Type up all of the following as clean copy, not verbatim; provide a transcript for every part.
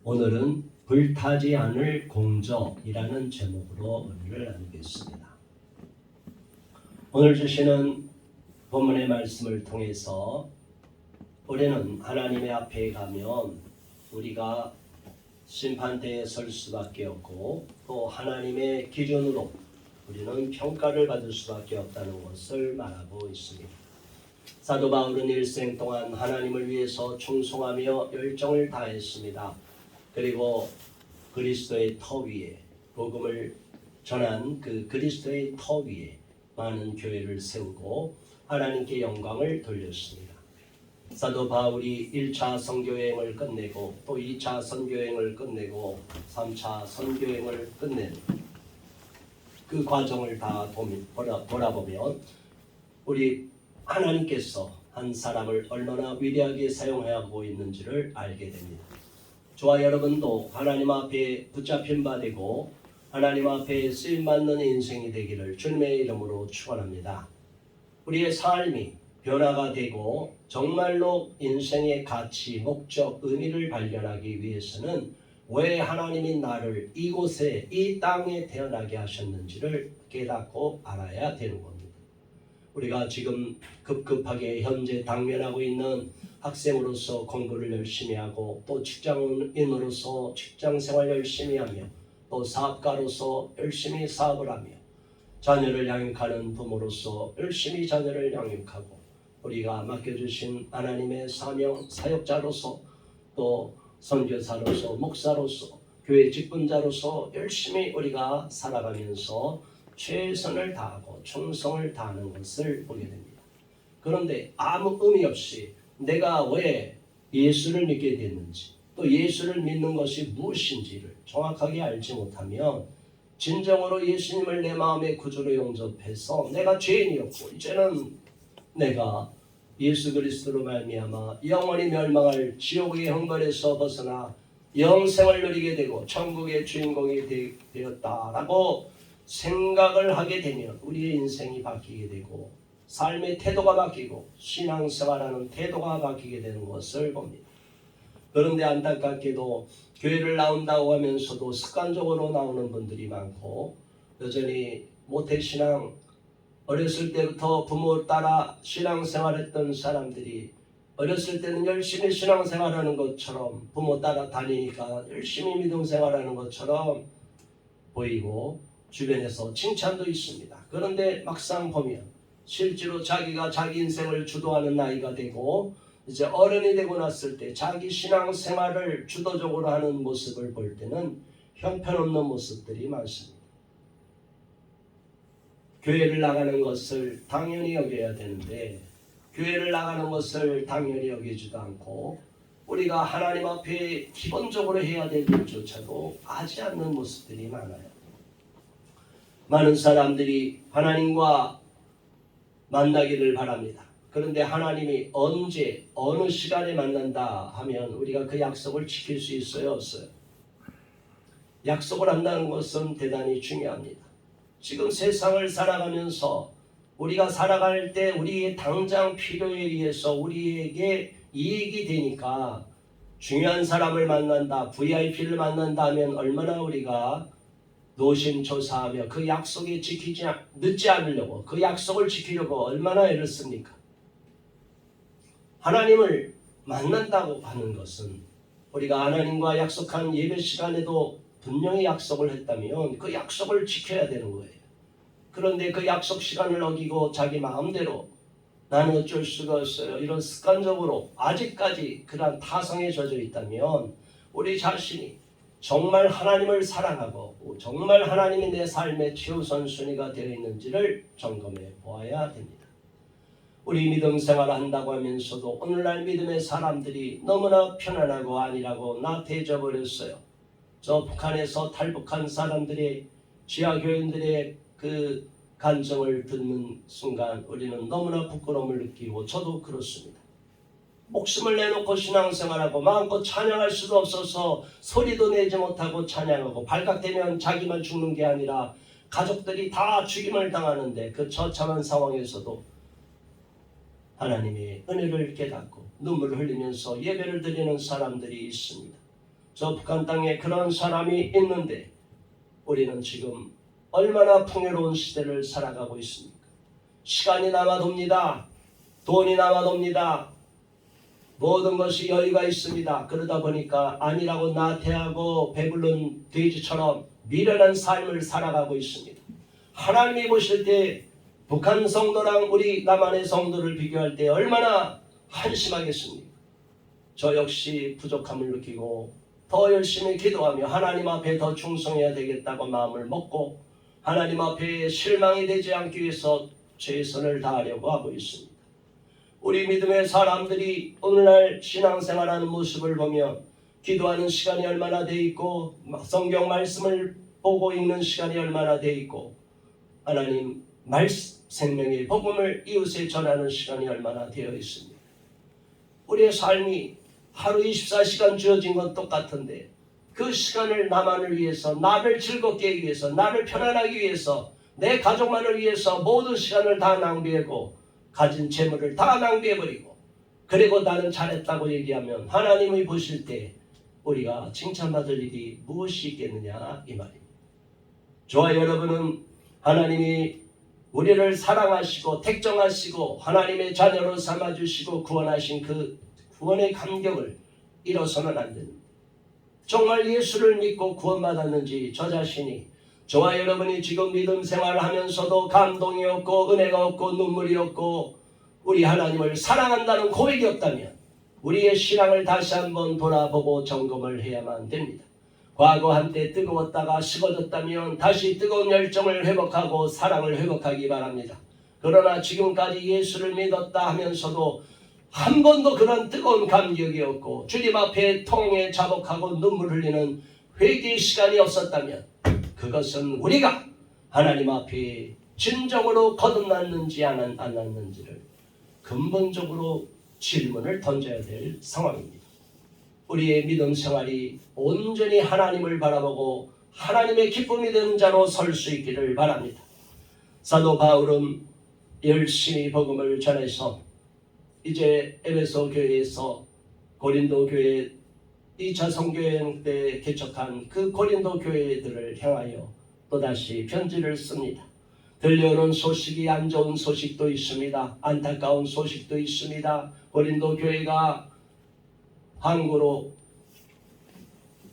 오늘은 불타지 않을 공적이라는 제목으로 은혜를 나누겠습니다. 오늘 주시는 본문의 말씀을 통해서 우리는 하나님의 앞에 가면 우리가 심판대에 설 수밖에 없고 또 하나님의 기준으로 우리는 평가를 받을 수밖에 없다는 것을 말하고 있습니다. 사도 바울은 일생 동안 하나님을 위해서 충성하며 열정을 다했습니다. 그리고 그리스도의 터 위에 복음을 전한 그 그리스도의 터 위에 많은 교회를 세우고 하나님께 영광을 돌렸습니다. 사도 바울이 1차 선교여행을 끝내고 또 2차 선교여행을 끝내고 3차 선교여행을 끝낸 그 과정을 다 돌아보면 우리 하나님께서 한 사람을 얼마나 위대하게 사용하고 있는지를 알게 됩니다. 저와 여러분도 하나님 앞에 붙잡힌 바 되고 하나님 앞에 쓰임받는 인생이 되기를 주님의 이름으로 축원합니다. 우리의 삶이 변화가 되고 정말로 인생의 가치, 목적, 의미를 발견하기 위해서는 왜 하나님이 나를 이곳에 이 땅에 태어나게 하셨는지를 깨닫고 알아야 되는 겁니다. 우리가 지금 급급하게 현재 당면하고 있는 학생으로서 공부를 열심히 하고 또 직장인으로서 직장생활 열심히 하며 또 사업가로서 열심히 사업을 하며 자녀를 양육하는 부모로서 열심히 자녀를 양육하고 우리가 맡겨주신 하나님의 사명 사역자로서 또 선교사로서 목사로서 교회 직분자로서 열심히 우리가 살아가면서 최선을 다하고 충성을 다하는 것을 보게 됩니다. 그런데 아무 의미 없이 내가 왜 예수를 믿게 됐는지 또 예수를 믿는 것이 무엇인지를 정확하게 알지 못하면 진정으로 예수님을 내 마음의 구주로 영접해서 내가 죄인이었고 이제는 내가 예수 그리스도로 말미암아 영원히 멸망할 지옥의 형벌에서 벗어나 영생을 누리게 되고 천국의 주인공이 되었다라고 생각을 하게 되면 우리의 인생이 바뀌게 되고 삶의 태도가 바뀌고 신앙생활하는 태도가 바뀌게 되는 것을 봅니다. 그런데 안타깝게도 교회를 나온다고 하면서도 습관적으로 나오는 분들이 많고 여전히 모태신앙 어렸을 때부터 부모 따라 신앙생활했던 사람들이 어렸을 때는 열심히 신앙생활하는 것처럼 부모 따라 다니니까 열심히 믿음생활하는 것처럼 보이고 주변에서 칭찬도 있습니다. 그런데 막상 보면 실제로 자기가 자기 인생을 주도하는 나이가 되고 이제 어른이 되고 났을 때 자기 신앙생활을 주도적으로 하는 모습을 볼 때는 형편없는 모습들이 많습니다. 교회를 나가는 것을 당연히 여겨야 되는데 교회를 나가는 것을 당연히 여기지도 않고 우리가 하나님 앞에 기본적으로 해야 될 일조차도 하지 않는 모습들이 많아요. 많은 사람들이 하나님과 만나기를 바랍니다. 그런데 하나님이 언제 어느 시간에 만난다 하면 우리가 그 약속을 지킬 수 있어요? 없어요? 약속을 한다는 것은 대단히 중요합니다. 지금 세상을 살아가면서 우리가 살아갈 때 우리의 당장 필요에 의해서 우리에게 이익이 되니까 중요한 사람을 만난다, VIP를 만난다 하면 얼마나 우리가 노심초사하며 그 약속에 늦지 않으려고 그 약속을 지키려고 얼마나 애를 씁니까? 하나님을 만난다고 하는 것은 우리가 하나님과 약속한 예배 시간에도 분명히 약속을 했다면 그 약속을 지켜야 되는 거예요. 그런데 그 약속 시간을 어기고 자기 마음대로 나는 어쩔 수가 없어요. 이런 습관적으로 아직까지 그런 타성에 젖어 있다면 우리 자신이 정말 하나님을 사랑하고 정말 하나님이 내 삶의 최우선순위가 되어 있는지를 점검해 보아야 됩니다. 우리 믿음 생활을 한다고 하면서도 오늘날 믿음의 사람들이 너무나 편안하고 안일하고 나태해져 버렸어요. 저 북한에서 탈북한 사람들의 지하교인들의 그 간증을 듣는 순간 우리는 너무나 부끄러움을 느끼고 저도 그렇습니다. 목숨을 내놓고 신앙생활하고 마음껏 찬양할 수도 없어서 소리도 내지 못하고 찬양하고 발각되면 자기만 죽는 게 아니라 가족들이 다 죽임을 당하는데 그 처참한 상황에서도 하나님의 은혜를 깨닫고 눈물을 흘리면서 예배를 드리는 사람들이 있습니다. 저 북한 땅에 그런 사람이 있는데 우리는 지금 얼마나 풍요로운 시대를 살아가고 있습니까? 시간이 남아돕니다. 돈이 남아돕니다. 모든 것이 여유가 있습니다. 그러다 보니까 아니라고 나태하고 배불른 돼지처럼 미련한 삶을 살아가고 있습니다. 하나님이 보실 때 북한 성도랑 우리 남한의 성도를 비교할 때 얼마나 한심하겠습니까? 저 역시 부족함을 느끼고 더 열심히 기도하며 하나님 앞에 더 충성해야 되겠다고 마음을 먹고 하나님 앞에 실망이 되지 않기 위해서 최선을 다하려고 하고 있습니다. 우리 믿음의 사람들이 오늘날 신앙생활하는 모습을 보면 기도하는 시간이 얼마나 돼 있고 성경 말씀을 보고 읽는 시간이 얼마나 돼 있고 하나님 생명의 복음을 이웃에 전하는 시간이 얼마나 되어 있습니다. 우리의 삶이 하루 24시간 주어진 건 똑같은데 그 시간을 나만을 위해서, 나를 즐겁게 하기 위해서, 나를 편안하기 위해서, 내 가족만을 위해서 모든 시간을 다 낭비하고 가진 재물을 다 낭비해버리고 그리고 나는 잘했다고 얘기하면 하나님이 보실 때 우리가 칭찬받을 일이 무엇이 있겠느냐 이 말입니다. 저와 여러분은 하나님이 우리를 사랑하시고 택정하시고 하나님의 자녀로 삼아주시고 구원하신 그 구원의 감격을 잃어서는 안 됩니다. 정말 예수를 믿고 구원받았는지 저 자신이 저와 여러분이 지금 믿음 생활을 하면서도 감동이 없고 은혜가 없고 눈물이 없고 우리 하나님을 사랑한다는 고백이 없다면 우리의 신앙을 다시 한번 돌아보고 점검을 해야만 됩니다. 과거 한때 뜨거웠다가 식어졌다면 다시 뜨거운 열정을 회복하고 사랑을 회복하기 바랍니다. 그러나 지금까지 예수를 믿었다 하면서도 한 번도 그런 뜨거운 감격이 없고 주님 앞에 통에 자복하고 눈물 흘리는 회개의 시간이 없었다면 그것은 우리가 하나님 앞에 진정으로 거듭났는지 안 났는지를 근본적으로 질문을 던져야 될 상황입니다. 우리의 믿음 생활이 온전히 하나님을 바라보고 하나님의 기쁨이 되는 자로 설 수 있기를 바랍니다. 사도 바울은 열심히 복음을 전해서 이제 에베소 교회에서 고린도 교회 2차 성교여행 때 개척한 그 고린도 교회들을 향하여 또다시 편지를 씁니다. 들려오는 소식이 안 좋은 소식도 있습니다. 안타까운 소식도 있습니다. 고린도 교회가 항구로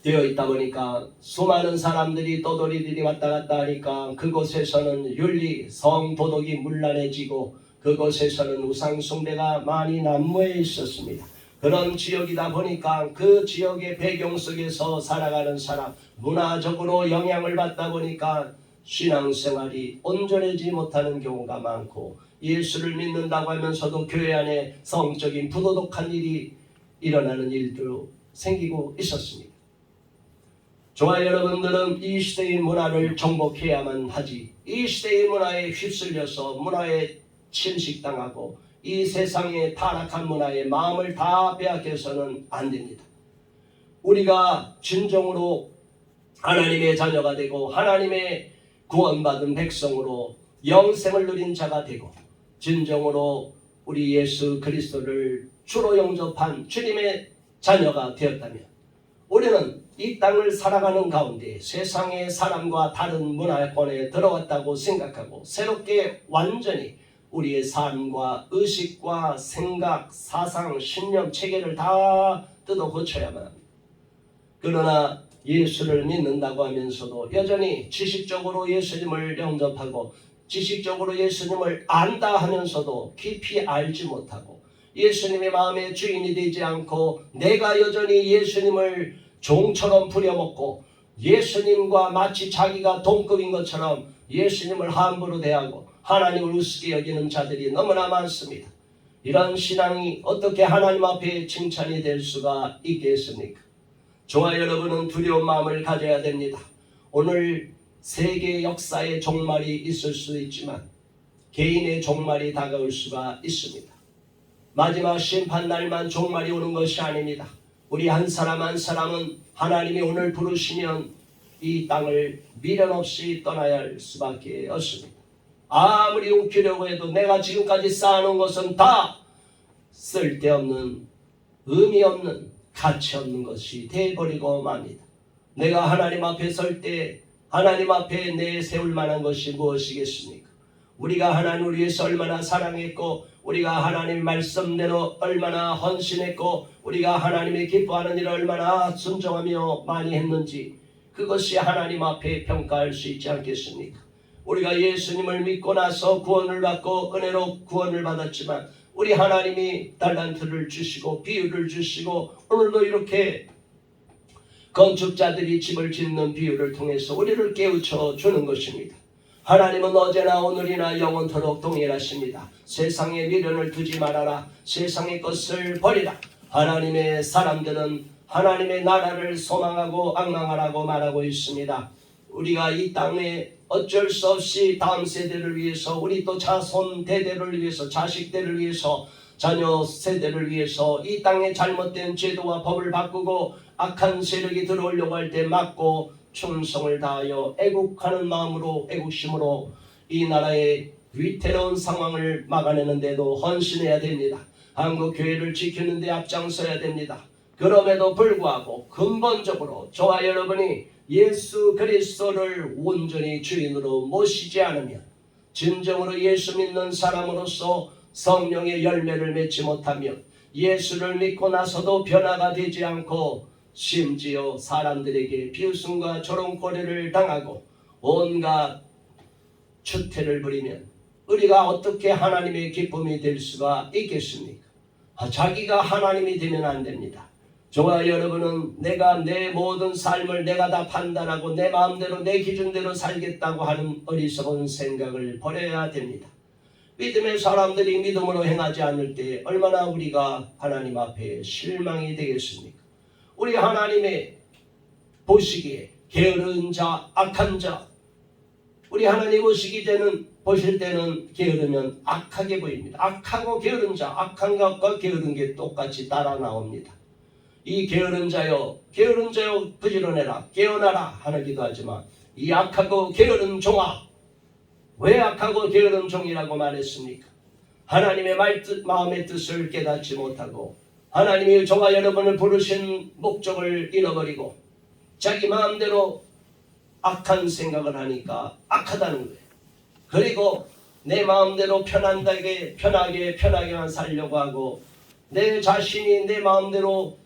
되어 있다 보니까 수많은 사람들이 떠돌이들이 왔다 갔다 하니까 그곳에서는 윤리, 성도덕이 문란해지고 그곳에서는 우상숭배가 많이 난무해 있었습니다. 그런 지역이다 보니까 그 지역의 배경 속에서 살아가는 사람, 문화적으로 영향을 받다 보니까 신앙생활이 온전하지 못하는 경우가 많고 예수를 믿는다고 하면서도 교회 안에 성적인 부도덕한 일이 일어나는 일도 생기고 있었습니다. 저와 여러분들은 이 시대의 문화를 정복해야만 하지 이 시대의 문화에 휩쓸려서 문화에 침식당하고 이 세상의 타락한 문화에 마음을 다 빼앗겨서는 안 됩니다. 우리가 진정으로 하나님의 자녀가 되고 하나님의 구원받은 백성으로 영생을 누린 자가 되고 진정으로 우리 예수 그리스도를 주로 영접한 주님의 자녀가 되었다면 우리는 이 땅을 살아가는 가운데 세상의 사람과 다른 문화권에 들어왔다고 생각하고 새롭게 완전히 우리의 삶과 의식과 생각, 사상, 신념, 체계를 다 뜯어 고쳐야만 합니다. 그러나 예수를 믿는다고 하면서도 여전히 지식적으로 예수님을 영접하고 지식적으로 예수님을 안다 하면서도 깊이 알지 못하고 예수님의 마음의 주인이 되지 않고 내가 여전히 예수님을 종처럼 부려먹고 예수님과 마치 자기가 동급인 것처럼 예수님을 함부로 대하고 하나님을 우습게 여기는 자들이 너무나 많습니다. 이런 신앙이 어떻게 하나님 앞에 칭찬이 될 수가 있겠습니까? 저와 여러분은 두려운 마음을 가져야 됩니다. 오늘 세계 역사의 종말이 있을 수 있지만 개인의 종말이 다가올 수가 있습니다. 마지막 심판날만 종말이 오는 것이 아닙니다. 우리 한 사람 한 사람은 하나님이 오늘 부르시면 이 땅을 미련 없이 떠나야 할 수밖에 없습니다. 아무리 움키려고 해도 내가 지금까지 쌓아놓은 것은 다 쓸데없는 의미 없는 가치 없는 것이 돼버리고 맙니다. 내가 하나님 앞에 설 때 하나님 앞에 내세울 만한 것이 무엇이겠습니까? 우리가 하나님을 위해서 얼마나 사랑했고, 우리가 하나님 말씀대로 얼마나 헌신했고, 우리가 하나님이 기뻐하는 일을 얼마나 순종하며 많이 했는지, 그것이 하나님 앞에 평가할 수 있지 않겠습니까? 우리가 예수님을 믿고 나서 구원을 받고 은혜로 구원을 받았지만, 우리 하나님이 달란트를 주시고 비유를 주시고, 오늘도 이렇게 건축자들이 집을 짓는 비유를 통해서 우리를 깨우쳐 주는 것입니다. 하나님은 어제나 오늘이나 영원토록 동일하십니다. 세상에 미련을 두지 말아라. 세상의 것을 버리라. 하나님의 사람들은 하나님의 나라를 소망하고 앙망하라고 말하고 있습니다. 우리가 이 땅에 어쩔 수 없이 다음 세대를 위해서, 우리 또 자손 대대를 위해서, 자식들을 위해서, 자녀 세대를 위해서 이 땅의 잘못된 제도와 법을 바꾸고 악한 세력이 들어오려고 할 때 막고 충성을 다하여 애국하는 마음으로, 애국심으로 이 나라의 위태로운 상황을 막아내는 데도 헌신해야 됩니다. 한국 교회를 지키는 데 앞장서야 됩니다. 그럼에도 불구하고 근본적으로 저와 여러분이 예수 그리스도를 온전히 주인으로 모시지 않으면, 진정으로 예수 믿는 사람으로서 성령의 열매를 맺지 못하면, 예수를 믿고 나서도 변화가 되지 않고 심지어 사람들에게 비웃음과 조롱거리를 당하고 온갖 추태를 부리면 우리가 어떻게 하나님의 기쁨이 될 수가 있겠습니까? 자기가 하나님이 되면 안 됩니다. 저와 여러분은 내가 내 모든 삶을 내가 다 판단하고 내 마음대로 내 기준대로 살겠다고 하는 어리석은 생각을 버려야 됩니다. 믿음의 사람들이 믿음으로 행하지 않을 때 얼마나 우리가 하나님 앞에 실망이 되겠습니까? 우리 하나님의 보시기에 게으른 자, 악한 자, 우리 하나님 보실 때는 게으르면 악하게 보입니다. 악하고 게으른 자, 악한 것과 게으른 게 똑같이 따라 나옵니다. 이 게으른 자여 부지런해라, 깨어나라 하기도 하지만, 이 악하고 게으른 종아, 왜 악하고 게으른 종이라고 말했습니까? 하나님의 마음의 뜻을 깨닫지 못하고 하나님이 저와 여러분을 부르신 목적을 잃어버리고 자기 마음대로 악한 생각을 하니까 악하다는 거예요. 그리고 내 마음대로 편하게만 살려고 하고, 내 자신이 내 마음대로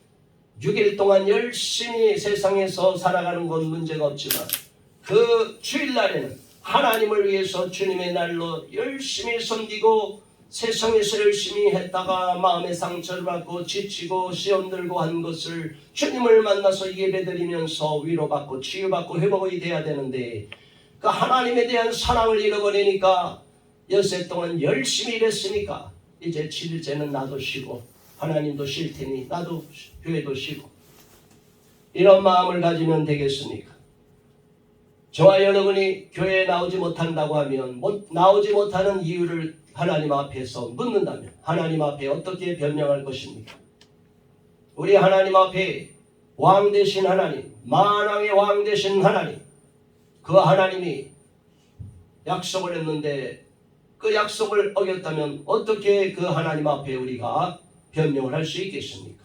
6일 동안 열심히 세상에서 살아가는 건 문제가 없지만, 그 주일날에는 하나님을 위해서 주님의 날로 열심히 섬기고 세상에서 열심히 했다가 마음의 상처를 받고 지치고 시험 들고 한 것을 주님을 만나서 예배드리면서 위로받고 치유받고 회복이 돼야 되는데, 그 하나님에 대한 사랑을 잃어버리니까 엿새 동안 열심히 일했으니까 이제 7일째는 나도 쉬고 하나님도 쉴 테니 나도 교회도 쉬고, 이런 마음을 가지면 되겠습니까? 저와 여러분이 교회에 나오지 못한다고 하면, 나오지 못하는 이유를 하나님 앞에서 묻는다면 하나님 앞에 어떻게 변명할 것입니까? 우리 하나님 앞에 왕 되신 하나님, 만왕의 왕 되신 하나님, 그 하나님이 약속을 했는데 그 약속을 어겼다면 어떻게 그 하나님 앞에 우리가 변명을 할 수 있겠습니까?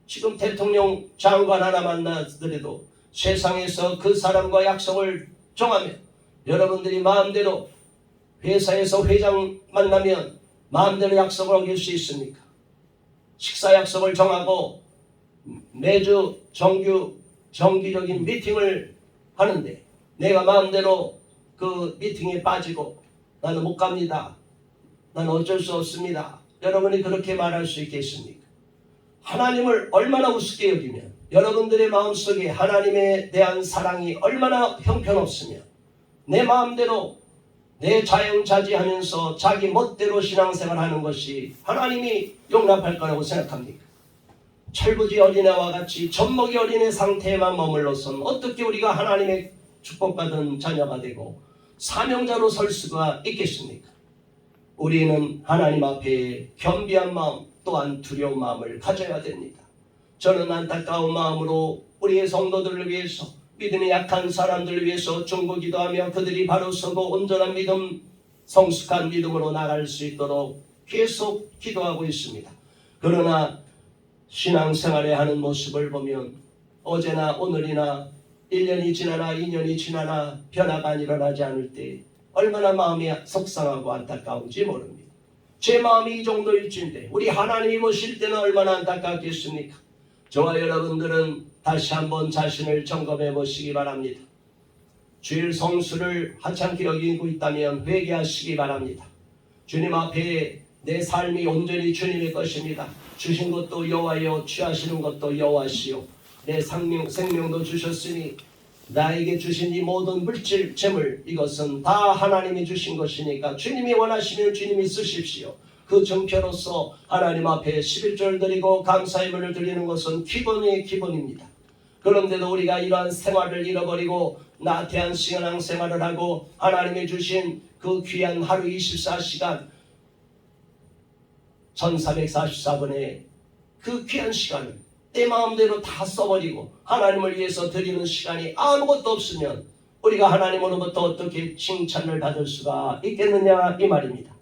지금 대통령 장관 하나 만나더라도 세상에서 그 사람과 약속을 정하면, 여러분들이 마음대로 회사에서 회장 만나면 마음대로 약속을 어길 수 있습니까? 식사 약속을 정하고 매주 정기적인 미팅을 하는데 내가 마음대로 그 미팅에 빠지고 나는 못 갑니다, 나는 어쩔 수 없습니다, 여러분이 그렇게 말할 수 있겠습니까? 하나님을 얼마나 우습게 여기면, 여러분들의 마음속에 하나님에 대한 사랑이 얼마나 형편없으면 내 마음대로 내 자영자지하면서 자기 멋대로 신앙생활하는 것이 하나님이 용납할 거라고 생각합니까? 철부지 어린애와 같이 젖먹이 어린애 상태에만 머물러선 어떻게 우리가 하나님의 축복받은 자녀가 되고 사명자로 설 수가 있겠습니까? 우리는 하나님 앞에 겸비한 마음 또한 두려운 마음을 가져야 됩니다. 저는 안타까운 마음으로 우리의 성도들을 위해서, 믿음이 약한 사람들을 위해서 중보기도하며 그들이 바로 서고 온전한 믿음, 성숙한 믿음으로 나갈 수 있도록 계속 기도하고 있습니다. 그러나 신앙생활에 하는 모습을 보면 어제나 오늘이나 1년이 지나나 2년이 지나나 변화가 일어나지 않을 때 얼마나 마음이 속상하고 안타까운지 모릅니다. 제 마음이 이 정도일진데 우리 하나님이 보실 때는 얼마나 안타깝겠습니까? 저와 여러분들은 다시 한번 자신을 점검해 보시기 바랍니다. 주일 성수를 하찮게 여기고 있다면 회개하시기 바랍니다. 주님 앞에 내 삶이 온전히 주님의 것입니다. 주신 것도 여호와여, 취하시는 것도 여호와시요, 내 생명도 주셨으니 나에게 주신 이 모든 물질 재물 이것은 다 하나님이 주신 것이니까 주님이 원하시면 주님이 쓰십시오. 그 증표로서 하나님 앞에 11조를 드리고 감사의문을 드리는 것은 기본의 기본입니다. 그런데도 우리가 이러한 생활을 잃어버리고 나태한 신앙생활을 하고 하나님이 주신 그 귀한 하루 24시간 1444분의 그 귀한 시간을 내 마음대로 다 써버리고 하나님을 위해서 드리는 시간이 아무것도 없으면 우리가 하나님으로부터 어떻게 칭찬을 받을 수가 있겠느냐 이 말입니다.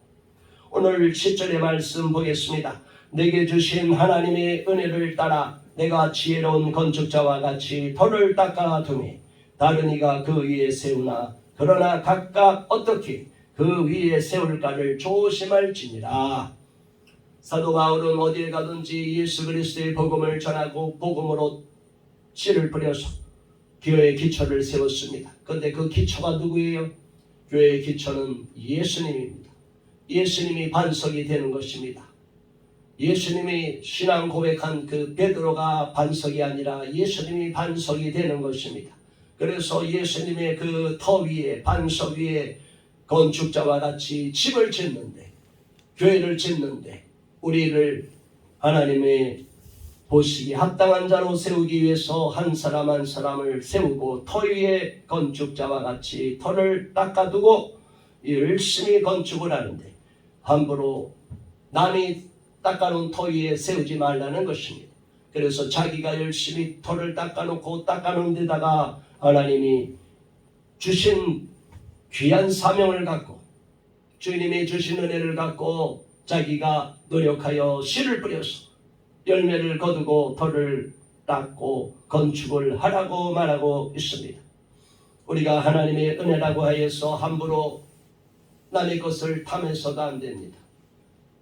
오늘 10절의 말씀 보겠습니다. 내게 주신 하나님의 은혜를 따라 내가 지혜로운 건축자와 같이 터를 닦아 두니 다른 이가 그 위에 세우나 그러나 각각 어떻게 그 위에 세울까를 조심할지니라. 사도 바울은 어디에 가든지 예수 그리스도의 복음을 전하고 복음으로 씨를 뿌려서 교회의 기초를 세웠습니다. 그런데 그 기초가 누구예요? 교회의 기초는 예수님입니다. 예수님이 반석이 되는 것입니다. 예수님이 신앙 고백한 그 베드로가 반석이 아니라 예수님이 반석이 되는 것입니다. 그래서 예수님의 그 터 위에 반석 위에 건축자와 같이 집을 짓는데, 교회를 짓는데 우리를 하나님의 보시기 합당한 자로 세우기 위해서 한 사람 한 사람을 세우고 터 위에 건축자와 같이 터를 닦아두고 열심히 건축을 하는데 함부로 남이 닦아놓은 터 위에 세우지 말라는 것입니다. 그래서 자기가 열심히 터를 닦아놓고 닦아놓은 데다가 하나님이 주신 귀한 사명을 갖고 주님이 주신 은혜를 갖고 자기가 노력하여 씨를 뿌려서 열매를 거두고 터를 닦고 건축을 하라고 말하고 있습니다. 우리가 하나님의 은혜라고 하여서 함부로 남의 것을 탐해서도 안 됩니다.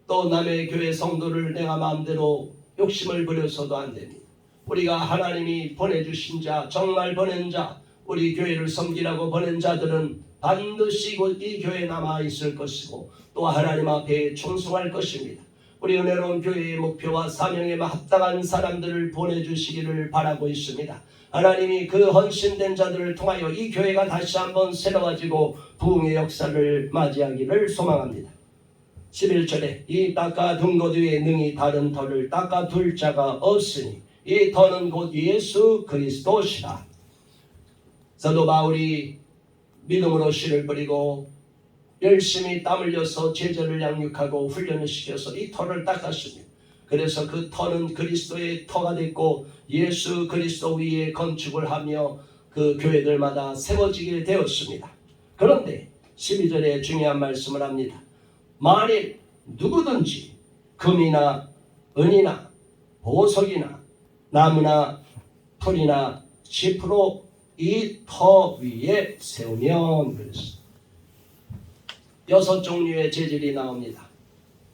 또 남의 교회 성도를 내가 마음대로 욕심을 부려서도 안 됩니다. 우리가 하나님이 보내주신 자, 정말 보낸 자, 우리 교회를 섬기라고 보낸 자들은 반드시 이 교회에 남아있을 것이고 또 하나님 앞에 충성할 것입니다. 우리 은혜로운 교회의 목표와 사명에 합당한 사람들을 보내주시기를 바라고 있습니다. 하나님이 그 헌신된 자들을 통하여 이 교회가 다시 한번 새로워지고 부흥의 역사를 맞이하기를 소망합니다. 11절에 이 닦아둔 것 위에 능히 다른 터를 닦아둘 자가 없으니 이 터는 곧 예수 그리스도시라. 사도 바울이 믿음으로 씨를 뿌리고 열심히 땀 흘려서 제자를 양육하고 훈련을 시켜서 이 터를 닦았습니다. 그래서 그 터는 그리스도의 터가 됐고 예수 그리스도 위에 건축을 하며 그 교회들마다 세워지게 되었습니다. 그런데 12절에 중요한 말씀을 합니다. 만일 누구든지 금이나 은이나 보석이나 나무나 풀이나 짚으로 이 터 위에 세우면 그랬습니다. 6 종류의 재질이 나옵니다.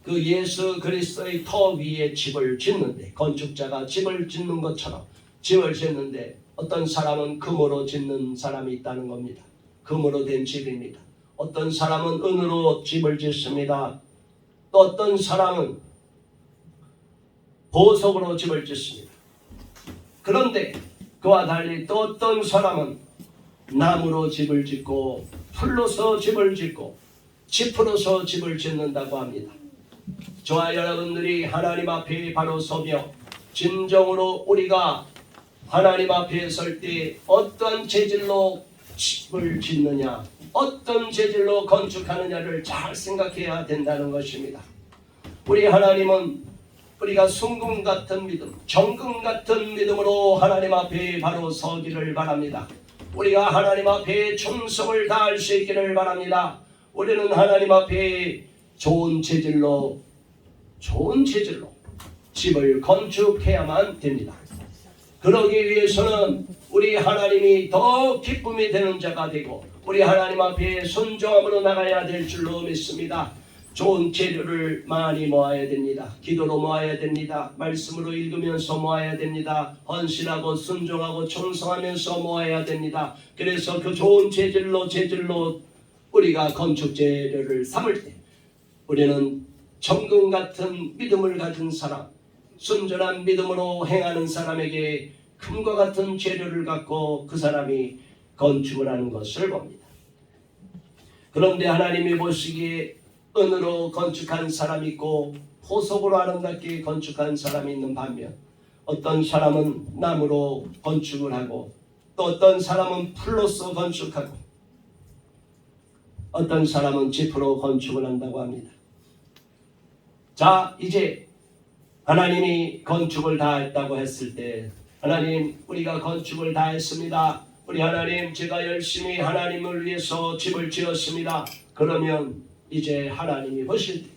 그 예수 그리스도의 터 위에 집을 짓는데 건축자가 집을 짓는 것처럼 집을 짓는데 어떤 사람은 금으로 짓는 사람이 있다는 겁니다. 금으로 된 집입니다. 어떤 사람은 은으로 집을 짓습니다. 또 어떤 사람은 보석으로 집을 짓습니다. 그런데 그와 달리 또 어떤 사람은 나무로 집을 짓고 풀로서 집을 짓고 짚으로서 집을 짓는다고 합니다. 저와 여러분들이 하나님 앞에 바로 서며 진정으로 우리가 하나님 앞에 설 때 어떤 재질로 집을 짓느냐, 어떤 재질로 건축하느냐를 잘 생각해야 된다는 것입니다. 우리 하나님은 우리가 순금 같은 믿음, 정금 같은 믿음으로 하나님 앞에 바로 서기를 바랍니다. 우리가 하나님 앞에 충성을 다할 수 있기를 바랍니다. 우리는 하나님 앞에 좋은 재질로 집을 건축해야만 됩니다. 그러기 위해서는 우리 하나님이 더 기쁨이 되는 자가 되고 우리 하나님 앞에 순종함으로 나가야 될 줄로 믿습니다. 좋은 재료를 많이 모아야 됩니다. 기도로 모아야 됩니다. 말씀으로 읽으면서 모아야 됩니다. 헌신하고 순종하고 충성하면서 모아야 됩니다. 그래서 그 좋은 재질로 우리가 건축 재료를 삼을 때 우리는 정금 같은 믿음을 가진 사람, 순전한 믿음으로 행하는 사람에게 금과 같은 재료를 갖고 그 사람이 건축을 하는 것을 봅니다. 그런데 하나님이 보시기에 은으로 건축한 사람이 있고 보석으로 아름답게 건축한 사람이 있는 반면 어떤 사람은 나무로 건축을 하고 또 어떤 사람은 풀로서 건축하고 어떤 사람은 지프로 건축을 한다고 합니다. 자, 이제 하나님이 건축을 다 했다고 했을 때 하나님, 우리가 건축을 다 했습니다. 우리 하나님, 제가 열심히 하나님을 위해서 집을 지었습니다. 그러면 이제 하나님이 보실 때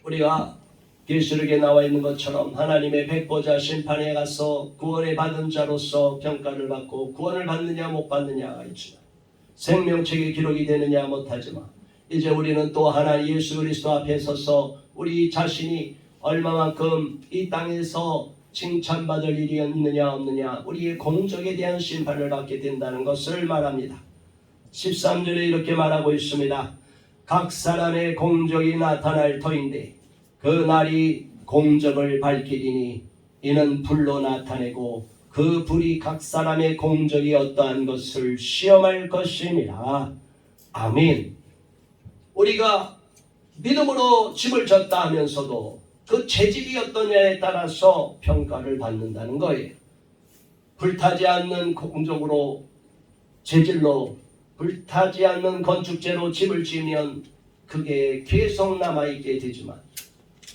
우리가 계시록에 나와 있는 것처럼 하나님의 백보자 심판에 가서 구원을 받은 자로서 평가를 받고 구원을 받느냐 못 받느냐가 있지만 생명책에 기록이 되느냐 못하지만 이제 우리는 또 하나님 예수 그리스도 앞에 서서 우리 자신이 얼마만큼 이 땅에서 칭찬받을 일이 있느냐 없느냐 우리의 공적에 대한 심판을 받게 된다는 것을 말합니다. 13절에 이렇게 말하고 있습니다. 각 사람의 공적이 나타날 터인데 그 날이 공적을 밝히리니 이는 불로 나타내고 그 불이 각 사람의 공적이 어떠한 것을 시험할 것임이라. 아멘. 우리가 믿음으로 집을 졌다 하면서도 그 재질이 어떠냐에 따라서 평가를 받는다는 거예요. 불타지 않는 공적으로 재질로 불타지 않는 건축재로 집을 지으면 그게 계속 남아있게 되지만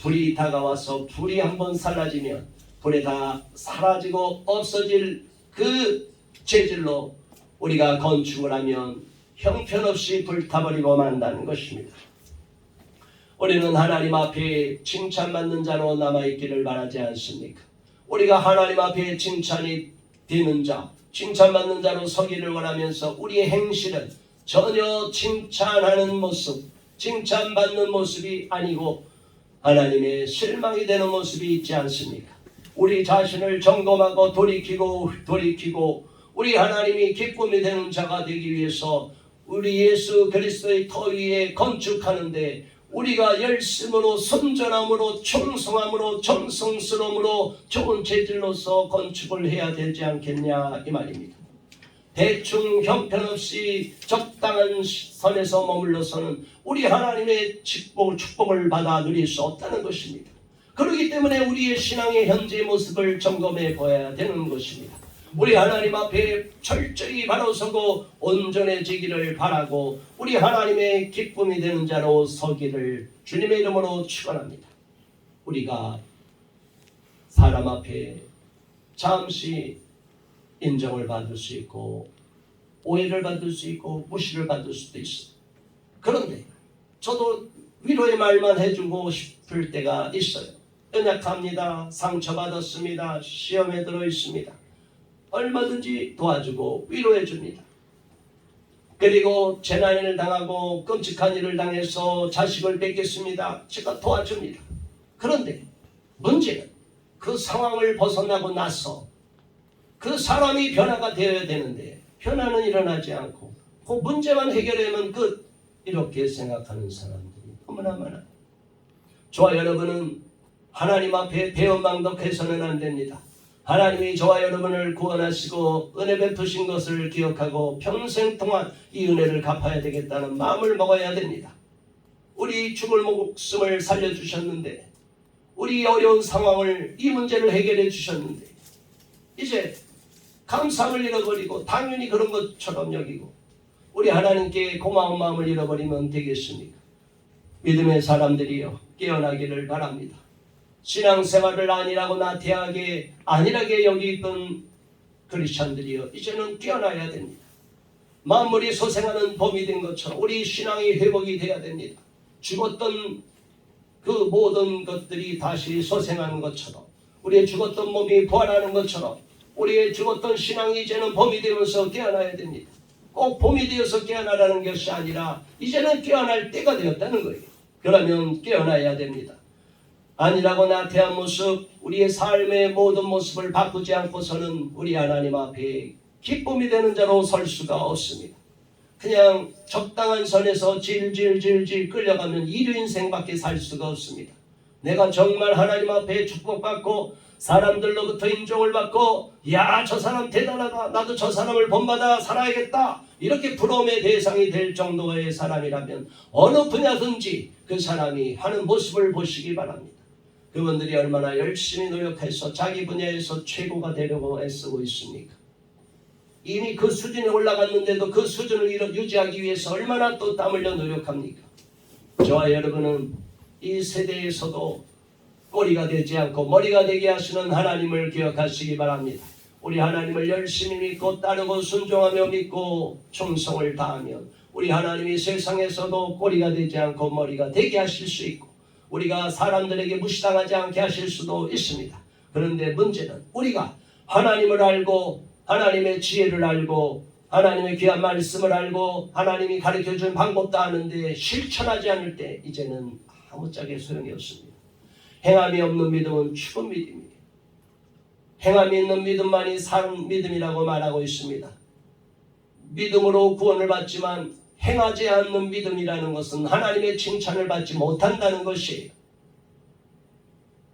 불이 다가와서 불이 한번 사라지면 불에 다 사라지고 없어질 그 재질로 우리가 건축을 하면 형편없이 불타버리고 만다는 것입니다. 우리는 하나님 앞에 칭찬받는 자로 남아있기를 바라지 않습니까? 우리가 하나님 앞에 칭찬이 되는 자, 칭찬받는 자로 서기를 원하면서 우리의 행실은 전혀 칭찬하는 모습, 칭찬받는 모습이 아니고 하나님의 실망이 되는 모습이 있지 않습니까? 우리 자신을 점검하고 돌이키고 우리 하나님이 기쁨이 되는 자가 되기 위해서 우리 예수 그리스도의 터 위에 건축하는데 우리가 열심으로 순전함으로 충성함으로 정성스러움으로 좋은 재질로서 건축을 해야 되지 않겠냐 이 말입니다. 대충 형편없이 적당한 선에서 머물러서는 우리 하나님의 축복을 받아 누릴 수 없다는 것입니다. 그렇기 때문에 우리의 신앙의 현재 모습을 점검해 보아야 되는 것입니다. 우리 하나님 앞에 철저히 바로 서고 온전해지기를 바라고 우리 하나님의 기쁨이 되는 자로 서기를 주님의 이름으로 축원합니다. 우리가 사람 앞에 잠시 인정을 받을 수 있고 오해를 받을 수 있고 무시를 받을 수도 있어요. 그런데 저도 위로의 말만 해주고 싶을 때가 있어요. 연약합니다. 상처받았습니다. 시험에 들어 있습니다. 얼마든지 도와주고 위로해 줍니다. 그리고 재난을 당하고 끔찍한 일을 당해서 자식을 뺏겼습니다. 제가 도와줍니다. 그런데 문제는 그 상황을 벗어나고 나서 그 사람이 변화가 되어야 되는데 변화는 일어나지 않고 그 문제만 해결하면 끝 이렇게 생각하는 사람들이 너무나 많아요. 저와 여러분은 하나님 앞에 배은망덕해서는 안 됩니다. 하나님이 저와 여러분을 구원하시고 은혜 베푸신 것을 기억하고 평생 동안 이 은혜를 갚아야 되겠다는 마음을 먹어야 됩니다. 우리 죽을 목숨을 살려주셨는데 우리 어려운 상황을 이 문제를 해결해 주셨는데 이제 감사함을 잃어버리고 당연히 그런 것처럼 여기고 우리 하나님께 고마운 마음을 잃어버리면 되겠습니까? 믿음의 사람들이여 깨어나기를 바랍니다. 신앙생활을 안일하고 나태하게 안일하게 여기던 크리스찬들이여 이제는 깨어나야 됩니다. 만물이 소생하는 봄이 된 것처럼 우리 신앙이 회복이 돼야 됩니다. 죽었던 그 모든 것들이 다시 소생하는 것처럼, 우리의 죽었던 몸이 부활하는 것처럼 우리의 죽었던 신앙이 이제는 봄이 되어서 깨어나야 됩니다. 꼭 봄이 되어서 깨어나라는 것이 아니라 이제는 깨어날 때가 되었다는 거예요. 그러면 깨어나야 됩니다. 아니라고 나태한 모습, 우리의 삶의 모든 모습을 바꾸지 않고서는 우리 하나님 앞에 기쁨이 되는 자로 설 수가 없습니다. 그냥 적당한 선에서 질질질질 끌려가면 이류 인생밖에 살 수가 없습니다. 내가 정말 하나님 앞에 축복받고 사람들로부터 인정을 받고, 야, 저 사람 대단하다, 나도 저 사람을 본받아 살아야겠다, 이렇게 부러움의 대상이 될 정도의 사람이라면 어느 분야든지 그 사람이 하는 모습을 보시기 바랍니다. 그분들이 얼마나 열심히 노력해서 자기 분야에서 최고가 되려고 애쓰고 있습니까? 이미 그 수준에 올라갔는데도 그 수준을 유지하기 위해서 얼마나 또 땀 흘려 노력합니까? 저와 여러분은 이 세대에서도 꼬리가 되지 않고 머리가 되게 하시는 하나님을 기억하시기 바랍니다. 우리 하나님을 열심히 믿고 따르고 순종하며 믿고 충성을 다하며 우리 하나님이 세상에서도 꼬리가 되지 않고 머리가 되게 하실 수 있고, 우리가 사람들에게 무시당하지 않게 하실 수도 있습니다. 그런데 문제는 우리가 하나님을 알고 하나님의 지혜를 알고 하나님의 귀한 말씀을 알고 하나님이 가르쳐준 방법도 아는데 실천하지 않을 때 이제는 아무짝에 소용이 없습니다. 행함이 없는 믿음은 죽은 믿음이에요. 행함이 있는 믿음만이 산 믿음이라고 말하고 있습니다. 믿음으로 구원을 받지만 행하지 않는 믿음이라는 것은 하나님의 칭찬을 받지 못한다는 것이에요.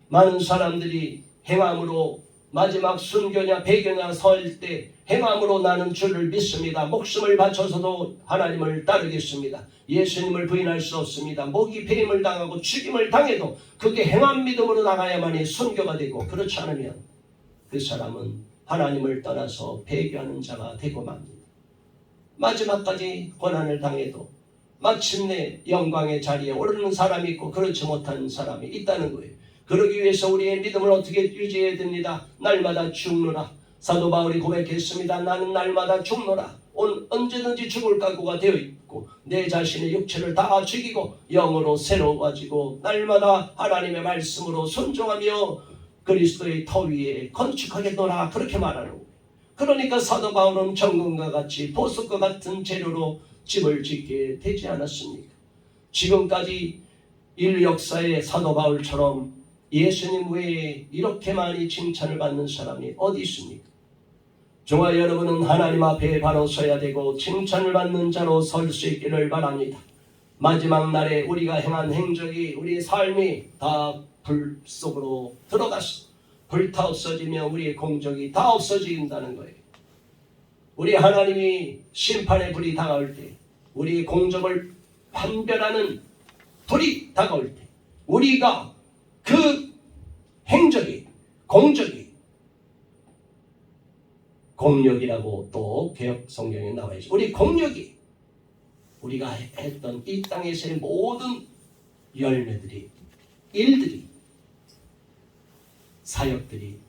많은 사람들이 행함으로 마지막 순교냐 배교냐 설 때 행함으로 나는 주를 믿습니다, 목숨을 바쳐서도 하나님을 따르겠습니다, 예수님을 부인할 수 없습니다, 목이 배임을 당하고 죽임을 당해도 그게 행함 믿음으로 나가야만이 순교가 되고, 그렇지 않으면 그 사람은 하나님을 떠나서 배교하는 자가 되고 맙니다. 마지막까지 고난을 당해도 마침내 영광의 자리에 오르는 사람이 있고 그렇지 못한 사람이 있다는 거예요. 그러기 위해서 우리의 믿음을 어떻게 유지해야 됩니다. 날마다 죽노라. 사도 바울이 고백했습니다. 나는 날마다 죽노라. 언제든지 죽을 각오가 되어 있고 내 자신의 육체를 다 죽이고 영으로 새로워지고 날마다 하나님의 말씀으로 순종하며 그리스도의 터 위에 건축하겠노라, 그렇게 말하는 거예요. 그러니까 사도 바울은 정금과 같이 보석과 같은 재료로 집을 짓게 되지 않았습니까? 지금까지 인류 역사의 사도 바울처럼 예수님 외에 이렇게 많이 칭찬을 받는 사람이 어디 있습니까? 저와 여러분은 하나님 앞에 바로 서야 되고 칭찬을 받는 자로 설 수 있기를 바랍니다. 마지막 날에 우리가 행한 행적이, 우리의 삶이 다 불 속으로 들어가서 불타 없어지며 우리의 공적이 다 없어진다는 거예요. 우리 하나님이 심판의 불이 다가올 때, 우리의 공적을 판별하는 불이 다가올 때 우리가 그 행적이, 공적이, 공력이라고 또 개역 성경에 나와 있죠. 우리 공력이, 우리가 했던 이 땅에서의 모든 열매들이, 일들이, 사역들이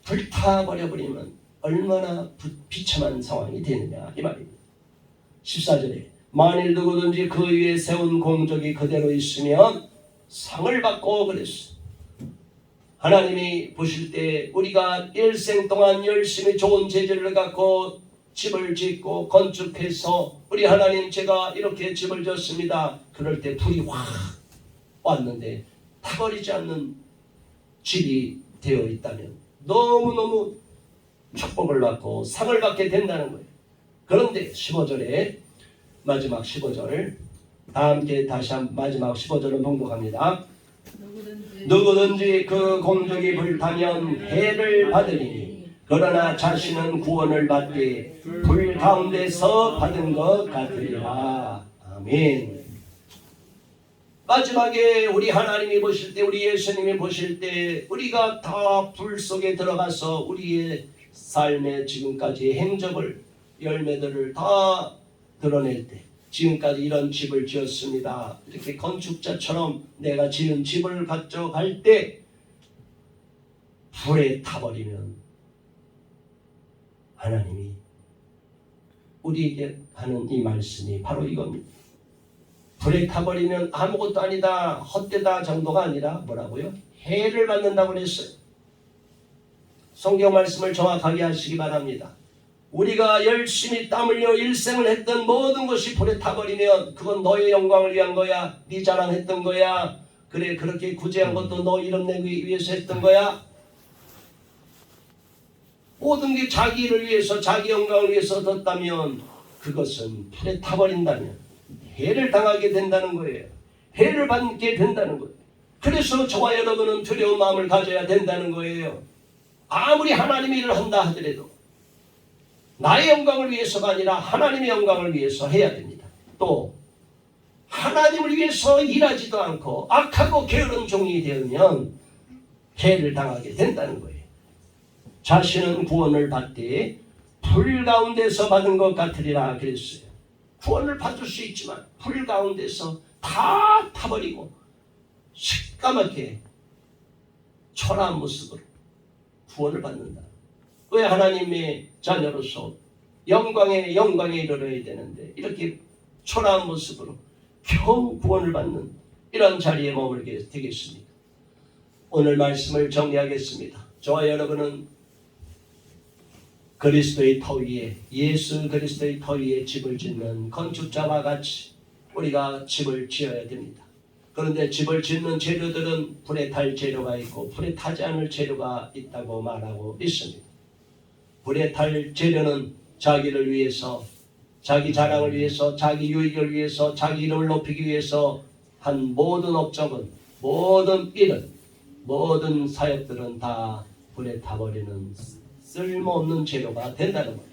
불타버려버리면 얼마나 비참한 상황이 되느냐 이 말입니다. 14절에 만일 누구든지 그 위에 세운 공적이 그대로 있으면 상을 받고 그랬어. 하나님이 보실 때 우리가 일생 동안 열심히 좋은 재질을 갖고 집을 짓고 건축해서 우리 하나님 제가 이렇게 집을 졌습니다. 그럴 때 불이 확 왔는데 타버리지 않는 집이 되어 있다면 너무너무 축복을 받고 상을 받게 된다는 거예요. 그런데 15절에 마지막 15절 다 함께 다시 한 마지막 15절을 봉독합니다. 누구든지 그 공적이 불타면 해를 받으리니 그러나 자신은 구원을 받되 불 가운데서 받은 것 같으리라. 아멘. 마지막에 우리 하나님이 보실 때, 우리 예수님이 보실 때 우리가 다 불 속에 들어가서 우리의 삶의 지금까지의 행적을, 열매들을 다 드러낼 때, 지금까지 이런 집을 지었습니다, 이렇게 건축자처럼 내가 지은 집을 가져갈 때 불에 타버리면 하나님이 우리에게 하는 이 말씀이 바로 이겁니다. 불에 타버리면 아무것도 아니다, 헛되다 정도가 아니라 뭐라고요? 해를 받는다고 그랬어요. 성경 말씀을 정확하게 하시기 바랍니다. 우리가 열심히 땀 흘려 일생을 했던 모든 것이 불에 타버리면 그건 너의 영광을 위한 거야. 네 자랑했던 거야. 그래, 그렇게 구제한 것도 너 이름 내기 위해서 했던 거야. 모든 게 자기 일을 위해서, 자기 영광을 위해서 얻었다면 그것은 불에 타버린다면 해를 당하게 된다는 거예요. 해를 받게 된다는 거예요. 그래서 저와 여러분은 두려운 마음을 가져야 된다는 거예요. 아무리 하나님의 일을 한다 하더라도 나의 영광을 위해서가 아니라 하나님의 영광을 위해서 해야 됩니다. 또 하나님을 위해서 일하지도 않고 악하고 게으른 종이 되면 해를 당하게 된다는 거예요. 자신은 구원을 받되 불 가운데서 받은 것 같으리라 그랬어요. 구원을 받을 수 있지만 불 가운데서 다 타버리고 시까맣게 초라한 모습으로 구원을 받는다. 왜 하나님의 자녀로서 영광에 이르러야 되는데 이렇게 초라한 모습으로 겨우 구원을 받는 이런 자리에 머물게 되겠습니다. 오늘 말씀을 정리하겠습니다. 저와 여러분은 그리스도의 터 위에, 예수 그리스도의 터 위에 집을 짓는 건축자와 같이 우리가 집을 지어야 됩니다. 그런데 집을 짓는 재료들은 불에 탈 재료가 있고 불에 타지 않을 재료가 있다고 말하고 있습니다. 불에 탈 재료는 자기를 위해서, 자기 자랑을 위해서, 자기 유익을 위해서, 자기 이름을 높이기 위해서 한 모든 업적은, 모든 일은, 모든 사역들은 다 불에 타버리는 쓸모없는 재료가 된다는 거예요.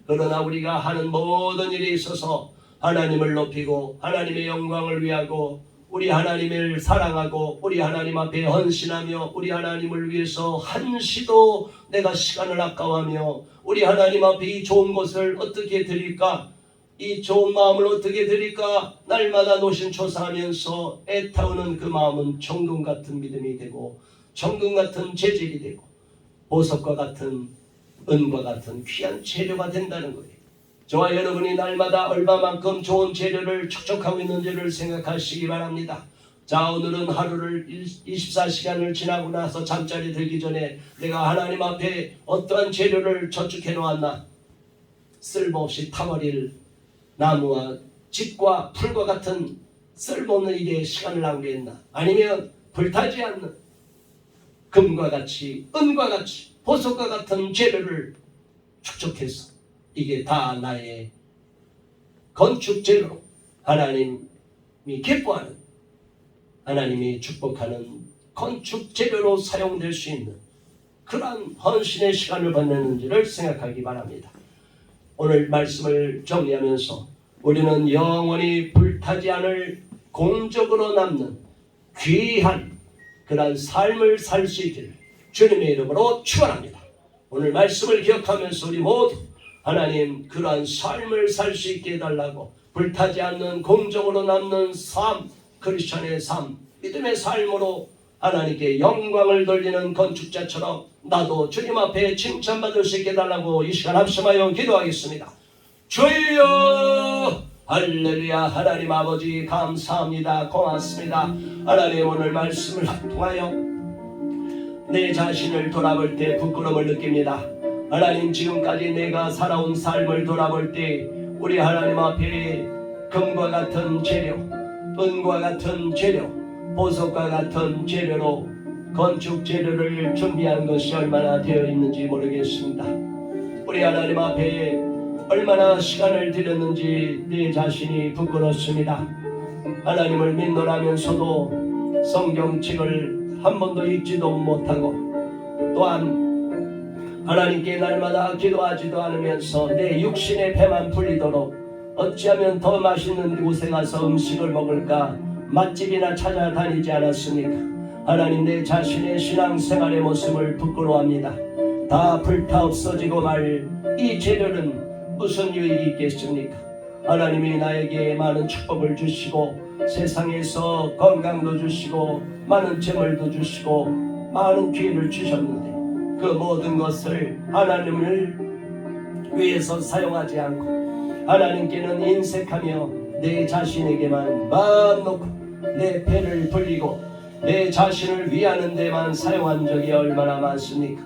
그러나 우리가 하는 모든 일에 있어서 하나님을 높이고 하나님의 영광을 위하고 우리 하나님을 사랑하고 우리 하나님 앞에 헌신하며 우리 하나님을 위해서 한시도 내가 시간을 아까워하며 우리 하나님 앞에 이 좋은 것을 어떻게 드릴까, 이 좋은 마음을 어떻게 드릴까 날마다 노심초사하면서 애타오는 그 마음은 정금 같은 믿음이 되고 정금 같은 재질이 되고 보석과 같은 은과 같은 귀한 재료가 된다는 거예요. 저와 여러분이 날마다 얼마만큼 좋은 재료를 축적하고 있는지를 생각하시기 바랍니다. 자, 오늘은 하루를 24시간을 지나고 나서 잠자리 들기 전에 내가 하나님 앞에 어떠한 재료를 저축해 놓았나? 쓸모없이 타버릴 나무와 집과 풀과 같은 쓸모없는 일에 시간을 낭비했나? 아니면 불타지 않는 금과 같이, 은과 같이, 보석과 같은 재료를 축적해서 이게 다 나의 건축 재료로 하나님이 기뻐하는, 하나님이 축복하는 건축 재료로 사용될 수 있는 그러한 헌신의 시간을 보내는지를 생각하기 바랍니다. 오늘 말씀을 정리하면서 우리는 영원히 불타지 않을 공적으로 남는 귀한 그러한 삶을 살 수 있기를 주님의 이름으로 축원합니다. 오늘 말씀을 기억하면서 우리 모두 하나님 그러한 삶을 살 수 있게 해달라고, 불타지 않는 공적으로 남는 삶, 크리스천의 삶, 믿음의 삶으로 하나님께 영광을 돌리는 건축자처럼 나도 주님 앞에 칭찬받을 수 있게 해달라고 이 시간 합심하여 기도하겠습니다. 주여 할렐루야. 하나님 아버지 감사합니다. 고맙습니다. 하나님 오늘 말씀을 통하여 내 자신을 돌아볼 때 부끄러움을 느낍니다. 하나님 지금까지 내가 살아온 삶을 돌아볼 때 우리 하나님 앞에 금과 같은 재료, 은과 같은 재료, 보석과 같은 재료로 건축 재료를 준비한 것이 얼마나 되어 있는지 모르겠습니다. 우리 하나님 앞에 얼마나 시간을 들였는지 내 자신이 부끄럽습니다. 하나님을 믿노라면서도 성경책을 한 번도 읽지도 못하고 또한 하나님께 날마다 기도하지도 않으면서 내 육신의 배만 풀리도록 어찌하면 더 맛있는 곳에 가서 음식을 먹을까 맛집이나 찾아다니지 않았습니까? 하나님 내 자신의 신앙생활의 모습을 부끄러워합니다. 다 불타 없어지고 말 이 재료는 무슨 유익이 있겠습니까? 하나님이 나에게 많은 축복을 주시고 세상에서 건강도 주시고 많은 재물도 주시고 많은 기회를 주셨는데 그 모든 것을 하나님을 위해서 사용하지 않고 하나님께는 인색하며 내 자신에게만 마음 놓고 내 배를 불리고 내 자신을 위하는 데만 사용한 적이 얼마나 많습니까?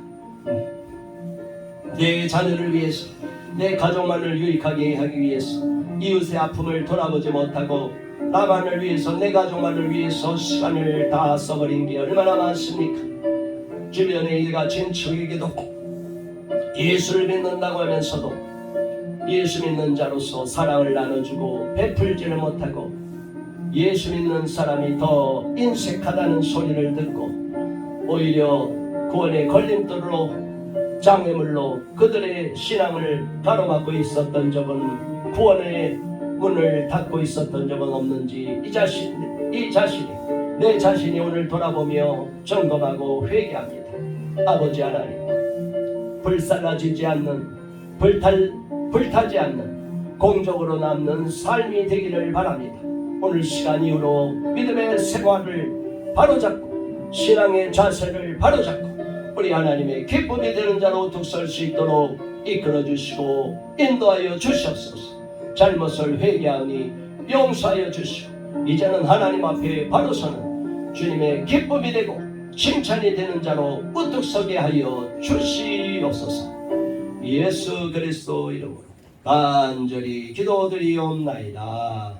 내 자녀를 위해서, 내 가족만을 유익하게 하기 위해서, 이웃의 아픔을 돌아보지 못하고 나만을 위해서, 내 가족만을 위해서 시간을 다 써버린 게 얼마나 많습니까? 주변의 일가 친척에게도 예수를 믿는다고 하면서도 예수 믿는 자로서 사랑을 나눠주고 베풀지를 못하고, 예수 믿는 사람이 더 인색하다는 소리를 듣고 오히려 구원의 걸림돌로, 장애물로 그들의 신앙을 가로막고 있었던 적은, 구원의 문을 닫고 있었던 적은 없는지 이 자신이 내 자신이 오늘 돌아보며 점검하고 회개합니다. 아버지 하나님, 불살라지지 않는, 불타지 않는 공적으로 남는 삶이 되기를 바랍니다. 오늘 시간 이후로 믿음의 생활을 바로잡고 신앙의 자세를 바로잡고 우리 하나님의 기쁨이 되는 자로 뚝 설 수 있도록 이끌어 주시고 인도하여 주시옵소서. 잘못을 회개하니 용서하여 주시고 이제는 하나님 앞에 바로 서는 주님의 기쁨이 되고 칭찬이 되는 자로 우뚝 서게 하여 주시옵소서. 예수 그리스도 이름으로 간절히 기도드리옵나이다.